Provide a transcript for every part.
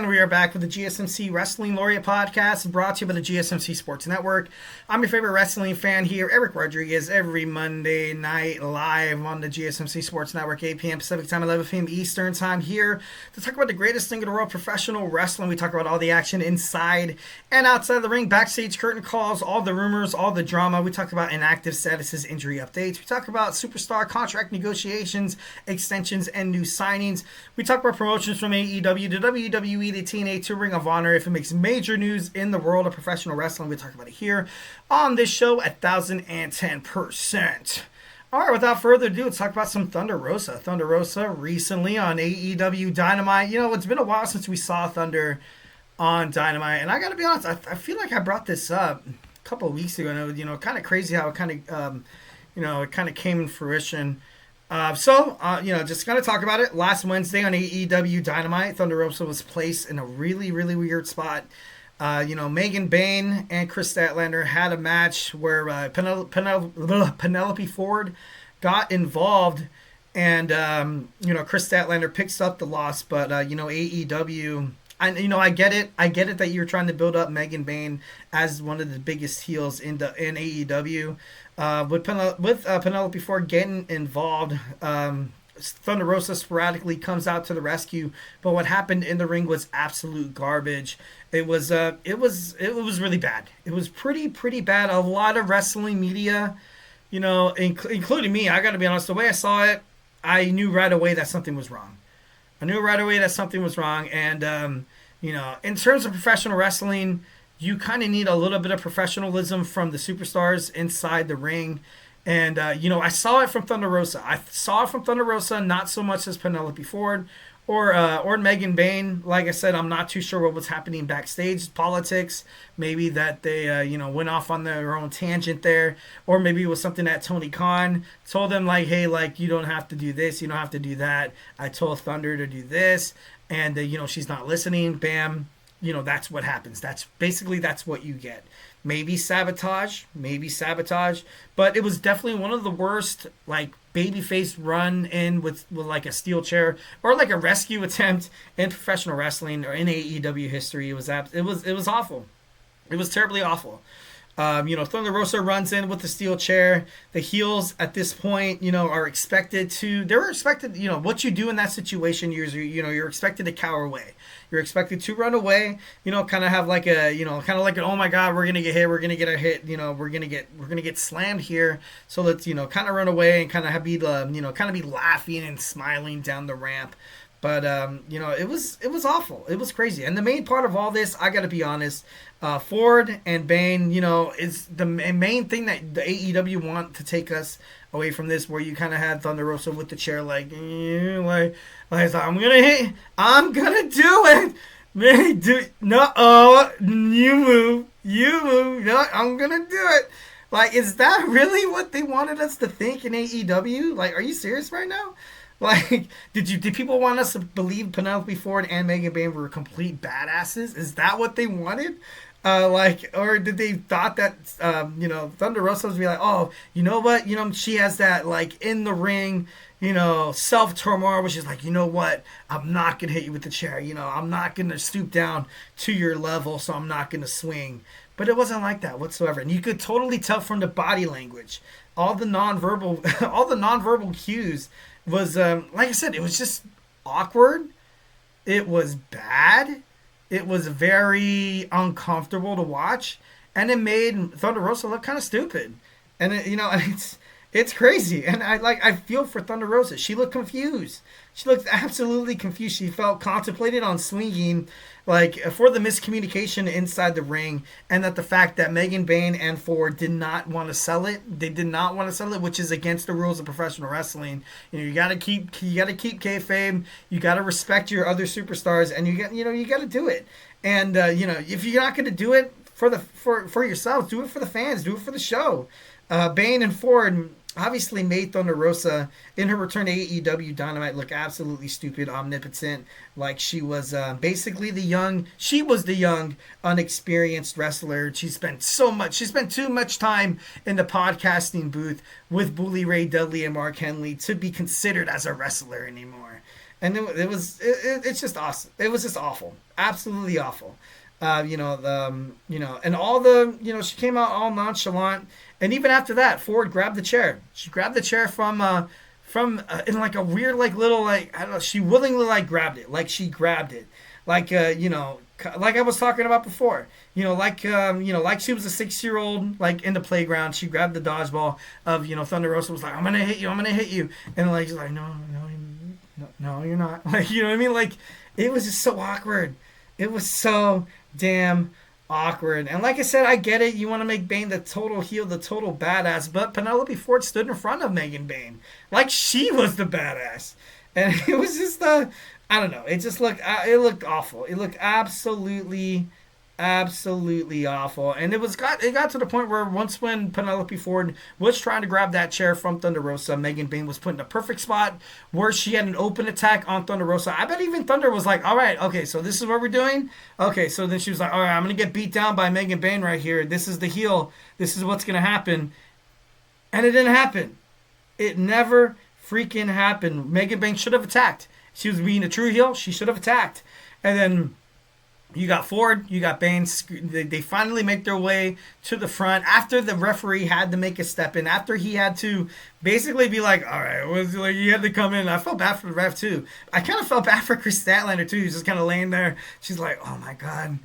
everyone. We are back with the GSMC Wrestling Laureate podcast brought to you by the GSMC Sports Network. I'm your favorite wrestling fan here, Eric Rodriguez, every Monday night live on the GSMC Sports Network, 8 p.m. Pacific Time, 11 p.m. Eastern Time here to talk about the greatest thing in the world, professional wrestling. We talk about all the action inside and outside of the ring, backstage curtain calls, all the rumors, all the drama. We talk about inactive statuses, injury updates. We talk about superstar contract negotiations, extensions, and new signings. We talk about promotions from AEW to WWE, the TNA, to Ring of Honor. If it makes major news in the world of professional wrestling, we talk about it here on this show at 1,010%. All right, without further ado, let's talk about some Thunder Rosa. Thunder Rosa recently on AEW Dynamite. You know, it's been a while since we saw Thunder on Dynamite, and I got to be honest, I feel like I brought this up a couple of weeks ago, and it was, kind of crazy how it kind of, it kind of came in fruition. Just going to talk about it. Last Wednesday on AEW Dynamite, Thunder Rosa was placed in a really, really weird spot. Bayne and Kris Statlander had a match where Penelope Ford got involved, and Kris Statlander picks up the loss. But AEW, I get it. I get it that you're trying to build up Bayne as one of the biggest heels in AEW. With Penelope Ford getting involved, Thunder Rosa sporadically comes out to the rescue, but what happened in the ring was absolute garbage. It was really bad. It was pretty bad. A lot of wrestling media, including me, I got to be honest, the way I saw it, I knew right away that something was wrong. And in terms of professional wrestling, you kind of need a little bit of professionalism from the superstars inside the ring. And, I saw it from Thunder Rosa. Not so much as Penelope Ford or Megan Bayne. Like I said, I'm not too sure what was happening backstage. Politics, maybe that they, went off on their own tangent there. Or maybe it was something that Tony Khan told them, like, hey, like, you don't have to do this. You don't have to do that. I told Thunder to do this. And, she's not listening. Bam. That's what happens. That's what you get. Maybe sabotage, but it was definitely one of the worst, like, babyface run in with like a steel chair or like a rescue attempt in professional wrestling or in AEW history. It was awful. It was terribly awful. Thunder Rosa runs in with the steel chair. The heels at this point, are expected to. They were expected. What you do in that situation, you're expected to cower away. You're expected to run away. Kind of have like a, kind of like an, oh my God, we're gonna get hit. We're gonna get a hit. We're gonna get slammed here. So let's, kind of run away and kind of be laughing and smiling down the ramp. But, it was awful. It was crazy. And the main part of all this, I got to be honest, Ford and Bayne, is the main thing that the AEW want to take us away from this, where you kind of had Thunder Rosa with the chair like I'm going to do it. Man, you move. No, I'm going to do it. Like, is that really what they wanted us to think in AEW? Like, are you serious right now? Like, did people want us to believe Penelope Ford and Megan Bayne were complete badasses? Is that what they wanted? Or did they thought that, Thunder Rosa was be like, oh, you know what? She has that, like, in the ring, self-turmoil, which is like, you know what? I'm not going to hit you with the chair. I'm not going to stoop down to your level, so I'm not going to swing. But it wasn't like that whatsoever. And you could totally tell from the body language, all the nonverbal cues was, like I said, it was just awkward. It was bad. It was very uncomfortable to watch. And it made Thunder Rosa look kind of stupid. And, it's crazy. And I feel for Thunder Rosa. She looked confused. She looked absolutely confused. She contemplated on swinging, like, for the miscommunication inside the ring, and that the fact that Megan Bayne and Ford did not want to sell it. They did not want to sell it, which is against the rules of professional wrestling. You gotta keep kayfabe. You gotta respect your other superstars, and you gotta do it. And if you're not gonna do it for yourselves, do it for the fans. Do it for the show. Bayne and Ford obviously made Thunder Rosa in her return to AEW Dynamite look absolutely stupid, omnipotent, like she was basically the young, unexperienced wrestler. She spent too much time in the podcasting booth with Bully Ray Dudley and Mark Henley to be considered as a wrestler anymore. and it's just awesome. It was just awful, absolutely awful. And all the, she came out all nonchalant, and even after that, Ford grabbed the chair. She grabbed the chair in like a weird like little like I don't know. She willingly like grabbed it, like she grabbed it, like like I was talking about before. Like she was a 6-year old like in the playground. She grabbed the dodgeball of Thunder Rosa was like, I'm gonna hit you, I'm gonna hit you, and like she's like, no, you're not. Like, you know what I mean? Like, it was just so awkward. It was so damn awkward. And like I said, I get it. You want to make Bayne the total heel, the total badass. But Penelope Ford stood in front of Megan Bayne like she was the badass. And it was just, I don't know. It just looked awful. It looked absolutely awful. And it got to the point where once when Penelope Ford was trying to grab that chair from Thunder Rosa, Megan Bayne was put in a perfect spot where she had an open attack on Thunder Rosa. I bet even Thunder was like, all right, okay, so this is what we're doing. Okay, so then she was like, all right, I'm going to get beat down by Megan Bayne right here. This is the heel. This is what's going to happen. And it didn't happen. It never freaking happened. Megan Bayne should have attacked. She was being a true heel. She should have attacked. And then you got Ford, you got Bayne. They finally make their way to the front after the referee had to make a step in. After he had to basically be like, all right, you had to come in. I felt bad for the ref too. I kind of felt bad for Kris Statlander too. He's just kind of laying there. She's like, oh my God,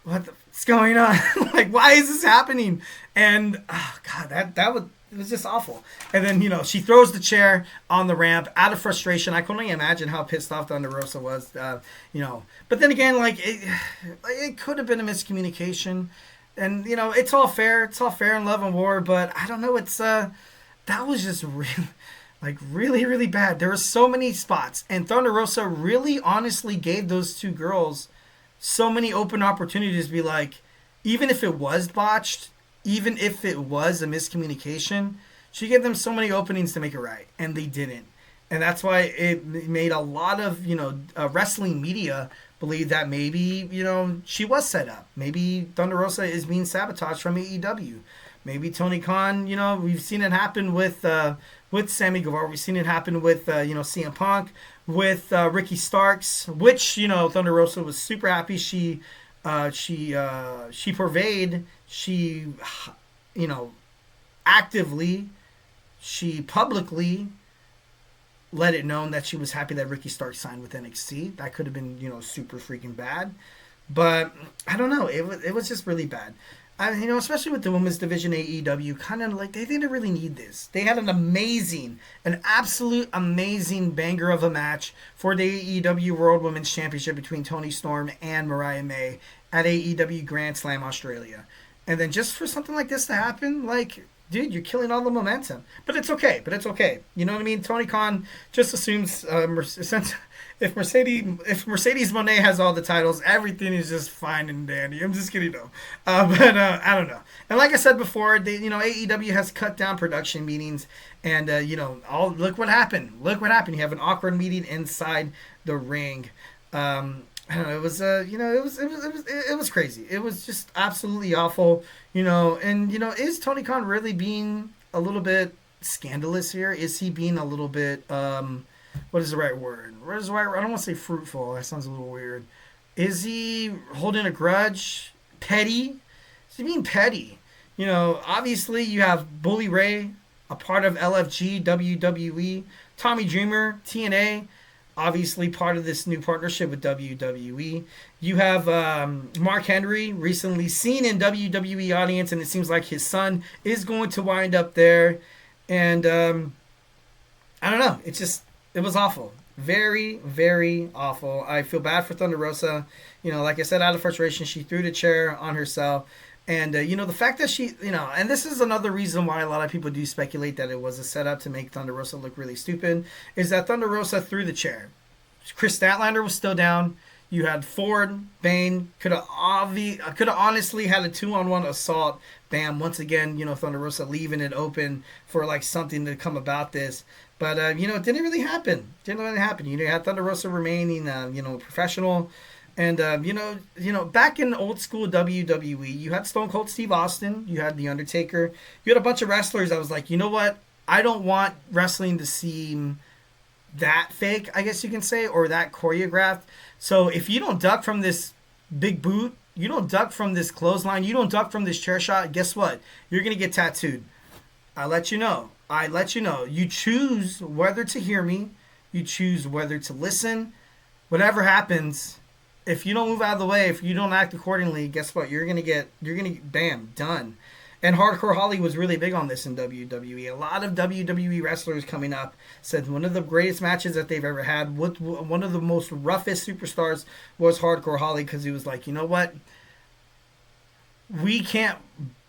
what's going on? Like, why is this happening? And oh God, it was just awful. And then, she throws the chair on the ramp out of frustration. I can only imagine how pissed off Thunder Rosa was, But then again, it could have been a miscommunication. And, it's all fair. It's all fair in love and war. But I don't know. That was just really, really bad. There were so many spots. And Thunder Rosa really honestly gave those two girls so many open opportunities to be like, even if it was botched, even if it was a miscommunication, she gave them so many openings to make it right, and they didn't. And that's why it made a lot of, wrestling media believe that maybe, she was set up. Maybe Thunder Rosa is being sabotaged from AEW. Maybe Tony Khan, we've seen it happen with Sammy Guevara. We've seen it happen with, CM Punk, with Ricky Starks, which, Thunder Rosa was super happy. She purveyed, actively, she publicly let it known that she was happy that Ricky Starks signed with NXT. That could have been, super freaking bad. But I don't know. It was just really bad. Especially with the women's division AEW, kind of like they didn't really need this. They had an absolute amazing banger of a match for the AEW World Women's Championship between Toni Storm and Mariah May at AEW Grand Slam Australia. And then just for something like this to happen, like, dude, you're killing all the momentum. But it's okay. You know what I mean? Tony Khan just assumes if Mercedes Moné has all the titles, everything is just fine and dandy. I'm just kidding though. But I don't know. And like I said before, AEW has cut down production meetings, and look what happened. You have an awkward meeting inside the ring. I don't know. It was it was crazy. It was just absolutely awful. And is Tony Khan really being a little bit scandalous here? Is he being a little bit what is the right word? What is the right word? I don't want to say fruitful. That sounds a little weird. Is he holding a grudge? Petty? Is he being petty? Obviously you have Bully Ray, a part of LFG, WWE, Tommy Dreamer, TNA. Obviously part of this new partnership with WWE. You have Mark Henry, recently seen in WWE audience, and it seems like his son is going to wind up there. And I don't know. It was awful. Very, very awful. I feel bad for Thunder Rosa. Like I said, out of frustration, she threw the chair on herself. And, the fact that she, and this is another reason why a lot of people do speculate that it was a setup to make Thunder Rosa look really stupid, is that Thunder Rosa threw the chair. Kris Statlander was still down. You had Ford, Bayne, could have honestly had a 2-on-1 assault. Bam, once again, Thunder Rosa leaving it open for like something to come about this. But, it didn't really happen. You had Thunder Rosa remaining, professional. And, back in old school WWE, you had Stone Cold Steve Austin, you had The Undertaker, you had a bunch of wrestlers that was like, you know what? I don't want wrestling to seem that fake, I guess you can say, or that choreographed. So if you don't duck from this big boot, you don't duck from this clothesline, you don't duck from this chair shot, guess what? You're going to get tattooed. I let you know. I let you know. You choose whether to hear me. You choose whether to listen. Whatever happens, if you don't move out of the way, if you don't act accordingly, guess what? You're going to get, bam, done. And Hardcore Holly was really big on this in WWE. A lot of WWE wrestlers coming up said one of the greatest matches that they've ever had, one of the most roughest superstars was Hardcore Holly, because he was like, you know what? We can't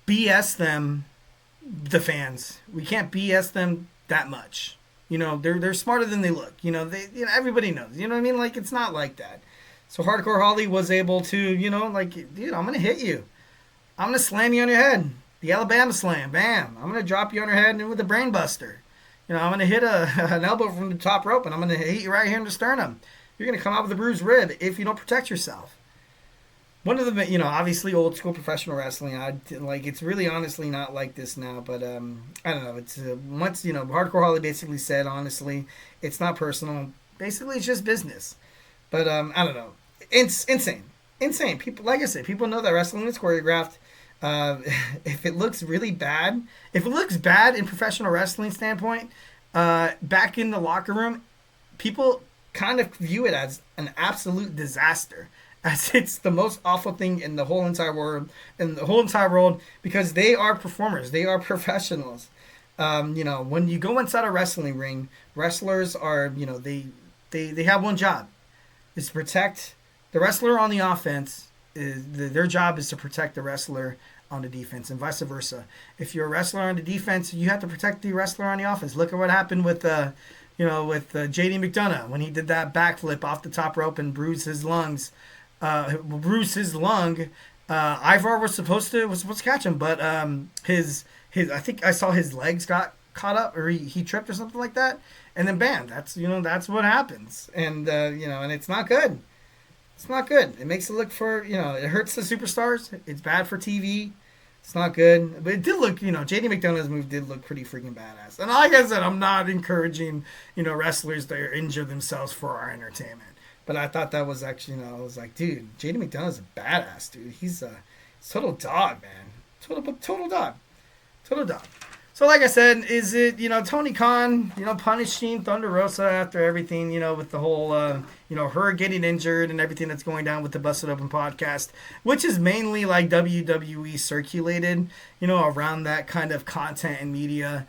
BS them, the fans. We can't BS them that much. You know, they're smarter than they look. You know, everybody knows. You know what I mean? Like, it's not like that. So Hardcore Holly was able to, you know, like, dude, I'm gonna hit you. I'm gonna slam you on your head. The Alabama Slam, bam. I'm gonna drop you on your head and with a brain buster. You know, I'm gonna hit an elbow from the top rope, and I'm gonna hit you right here in the sternum. You're gonna come out with a bruised rib if you don't protect yourself. One of the, you know, obviously old school professional wrestling. It's really honestly not like this now, but I don't know. It's once, you know, Hardcore Holly basically said, honestly, it's not personal. Basically, it's just business. But I don't know. It's insane. People, like I said, people know that wrestling is choreographed. If it looks really bad, if it looks bad in professional wrestling standpoint, back in the locker room, people kind of view it as an absolute disaster, as it's the most awful thing in the whole entire world, because they are performers, they are professionals. You know, when you go inside a wrestling ring, wrestlers are, you know, they have one job, is to protect the wrestler on the offense. Their job is to protect the wrestler on the defense, and vice versa. If you're a wrestler on the defense, you have to protect the wrestler on the offense. Look at what happened with JD McDonough when he did that backflip off the top rope and bruised his lung. Ivar was supposed to catch him, but his I think I saw his legs got caught up, or he tripped or something like that, and then bam, that's what happens, and and it's not good. It's not good. It makes it look it hurts the superstars. It's bad for TV. It's not good. But it did look, JD McDonough's move did look pretty freaking badass. And like I said, I'm not encouraging, wrestlers to injure themselves for our entertainment. But I thought that was actually, I was like, dude, JD McDonough's a badass, dude. He's a total dog, man. Total dog. Total dog. So like I said, is it, Tony Khan, punishing Thunder Rosa after everything, with the whole, her getting injured and everything that's going down with the Busted Open podcast, which is mainly like WWE circulated, around that kind of content and media.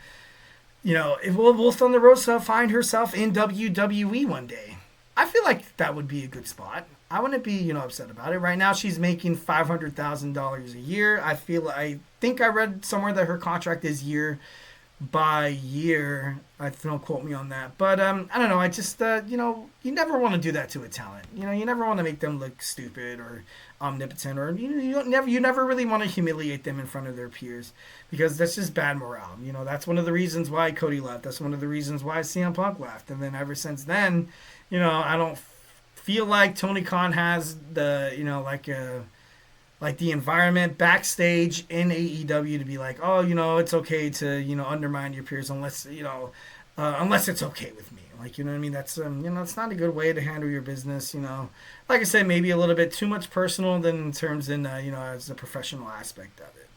Will Thunder Rosa find herself in WWE one day? I feel like that would be a good spot. I wouldn't be, upset about it. Right now, she's making $500,000 a year. I think I read somewhere that her contract is year by year. Don't quote me on that. But I don't know. I just, you never want to do that to a talent. You never want to make them look stupid or omnipotent, or you never really want to humiliate them in front of their peers, because that's just bad morale. That's one of the reasons why Cody left. That's one of the reasons why CM Punk left. And then ever since then, I don't feel like Tony Khan has the, like the environment backstage in AEW to be like, oh, it's okay to, undermine your peers unless it's okay with me. Like, you know what I mean? That's, it's not a good way to handle your business, Like I said, maybe a little bit too much personal than in terms in, as a professional aspect of it.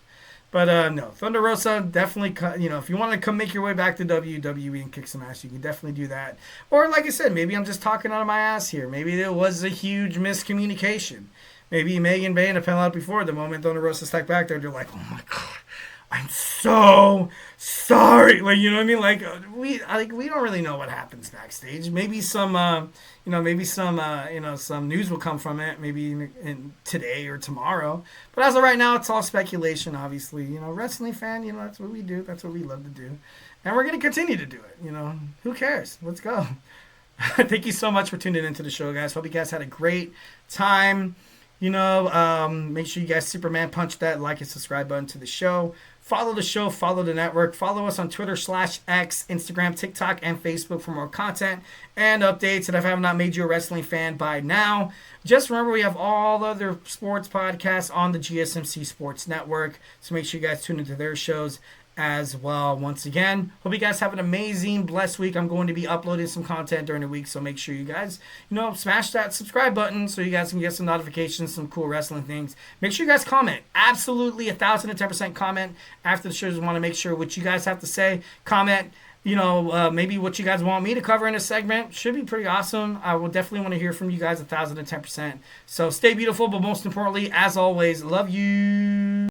But, no, Thunder Rosa, definitely, if you want to come make your way back to WWE and kick some ass, you can definitely do that. Or, like I said, maybe I'm just talking out of my ass here. Maybe there was a huge miscommunication. Maybe Megan Bayne and Penelope Ford, the moment Thunder Rosa stuck back there, they're like, oh my God, I'm so sorry. Like, you know what I mean? Like, we don't really know what happens backstage. Maybe some, some news will come from it, maybe in today or tomorrow. But as of right now, it's all speculation, obviously. Wrestling fan, that's what we do. That's what we love to do. And we're going to continue to do it. Who cares? Let's go. Thank you so much for tuning into the show, guys. Hope you guys had a great time. Make sure you guys Superman punch that like and subscribe button to the show. Follow the show, follow the network, follow us on Twitter /X, Instagram, TikTok, and Facebook for more content and updates. And if I have not made you a wrestling fan by now, just remember we have all other sports podcasts on the GSMC Sports Network. So make sure you guys tune into their shows as well. Once again, hope you guys have an amazing, blessed week. I'm going to be uploading some content during the week, so make sure you guys, smash that subscribe button so you guys can get some notifications, some cool wrestling things. Make sure you guys comment. Absolutely 1,010% comment after the shows. I want to make sure what you guys have to say. Comment. Maybe what you guys want me to cover in a segment. Should be pretty awesome. I will definitely want to hear from you guys 1,010%. So stay beautiful, but most importantly, as always, love you.